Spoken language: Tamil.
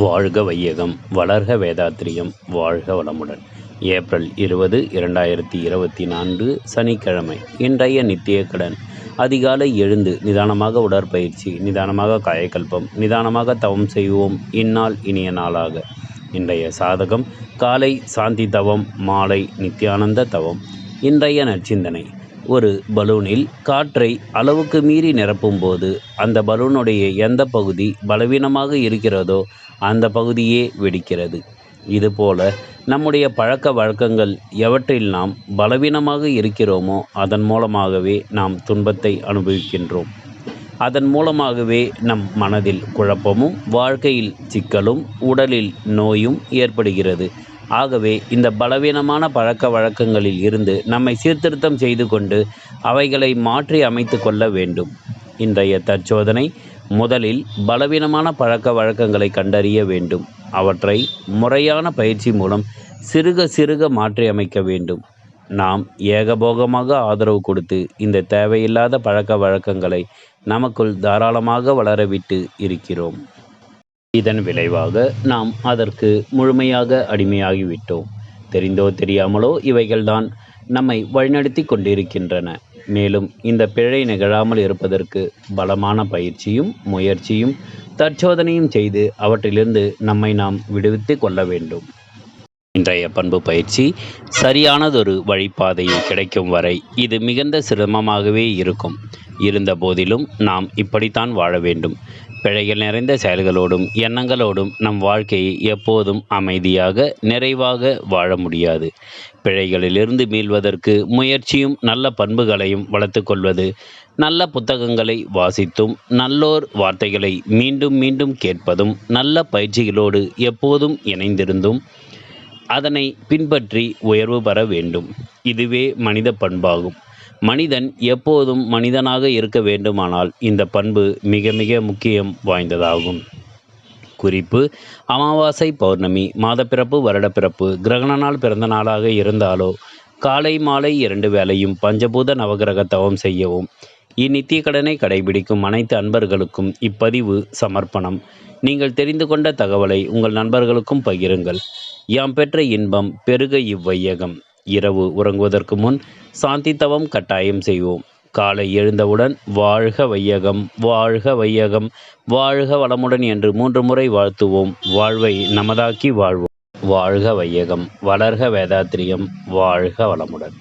வாழ்க வையகம், வளர்க வேதாத்திரியம், வாழ்க வளமுடன். ஏப்ரல் 20, 2024 சனிக்கிழமை. இன்றைய நித்திய கடன். அதிகாலை எழுந்து நிதானமாக உடற்பயிற்சி, நிதானமாக காயக்கல்பம், நிதானமாக தவம் செய்வோம். இந்நாள் இனிய நாளாக. இன்றைய சாதகம் காலை சாந்தி தவம், மாலை நித்யானந்த தவம். இன்றைய நற்சிந்தனை. ஒரு பலூனில் காற்றை அளவுக்கு மீறி நிரப்பும்போது அந்த பலூனுடைய எந்த பகுதி பலவீனமாக இருக்கிறதோ அந்த பகுதியே வெடிக்கிறது. இதுபோல நம்முடைய பழக்க வழக்கங்கள் எவற்றில் நாம் பலவீனமாக இருக்கிறோமோ அதன் மூலமாகவே நாம் துன்பத்தை அனுபவிக்கின்றோம். அதன் மூலமாகவே நம் மனதில் குழப்பமும், வாழ்க்கையில் சிக்கலும், உடலில் நோயும் ஏற்படுகிறது. ஆகவே இந்த பலவீனமான பழக்க வழக்கங்களில் இருந்து நம்மை சீர்திருத்தம் செய்து கொண்டு அவைகளை மாற்றி அமைத்து கொள்ள வேண்டும். இன்றைய தற்சோதனை. முதலில் பலவீனமான பழக்க வழக்கங்களை கண்டறிய வேண்டும். அவற்றை முறையான பயிற்சி மூலம் சிறுக சிறுக மாற்றி அமைக்க வேண்டும். நாம் ஏகபோகமாக ஆதரவு கொடுத்து இந்த தேவையில்லாத பழக்க வழக்கங்களை நமக்குள் தாராளமாக வளரவிட்டு இருக்கிறோம். இதன் விளைவாக நாம் அதற்கு முழுமையாக அடிமையாகிவிட்டோம். தெரிந்தோ தெரியாமலோ இவைகள்தான் நம்மை வழிநடத்தி கொண்டிருக்கின்றன. மேலும் இந்த பிழை நிகழாமல் இருப்பதற்கு பலமான பயிற்சியும் முயற்சியும் தற்சோதனையும் செய்து அவற்றிலிருந்து நம்மை நாம் விடுவித்து கொள்ள வேண்டும். இன்றைய பண்பு பயிற்சி. சரியானதொரு வழிபாதையில் கிடைக்கும் வரை இது மிகுந்த சிரமமாகவே இருக்கும். இருந்த போதிலும் நாம் இப்படித்தான் வாழ வேண்டும். பிழைகள் நிறைந்த செயல்களோடும் எண்ணங்களோடும் நம் வாழ்க்கையை எப்போதும் அமைதியாக நிறைவாக வாழ முடியாது. பிழைகளிலிருந்து மீள்வதற்கு முயற்சியும் நல்ல பண்புகளையும் வளர்த்து கொள்வது, நல்ல புத்தகங்களை வாசித்தும் நல்லோர் வார்த்தைகளை மீண்டும் மீண்டும் கேட்பதும், நல்ல பயிற்சிகளோடு எப்போதும் இணைந்திருந்தும் அதனை பின்பற்றி உயர்வு பெற வேண்டும். இதுவே மனித பண்பாகும். மனிதன் எப்போதும் மனிதனாக இருக்க வேண்டுமானால் இந்த பண்பு மிக மிக முக்கியம் வாய்ந்ததாகும். குறிப்பு: அமாவாசை, பௌர்ணமி, மாதப்பிறப்பு, வருடப்பிறப்பு, கிரகண நாள் பிறந்த நாளாக இருந்தாலோ காலை மாலை 2 வேளையும் பஞ்சபூத நவகிரக தவம் செய்யவும். இந்நித்திய கடனை கடைபிடிக்கும் அனைத்து அன்பர்களுக்கும் இப்பதிவு சமர்ப்பணம். நீங்கள் தெரிந்து கொண்ட தகவலை உங்கள் நண்பர்களுக்கும் பகிருங்கள். யாம் பெற்ற இன்பம் பெருக இவ்வையகம். இரவு உறங்குவதற்கு முன் சாந்தி தவம் கட்டாயம் செய்வோம். காலை எழுந்தவுடன் வாழ்க வையகம், வாழ்க வையகம், வாழ்க வளமுடன் என்று 3 முறை வாழ்த்துவோம். வாழ்வை நமதாக்கி வாழ்வோம். வாழ்க வையகம், வளர்க வேதாத்திரியம், வாழ்க வளமுடன்.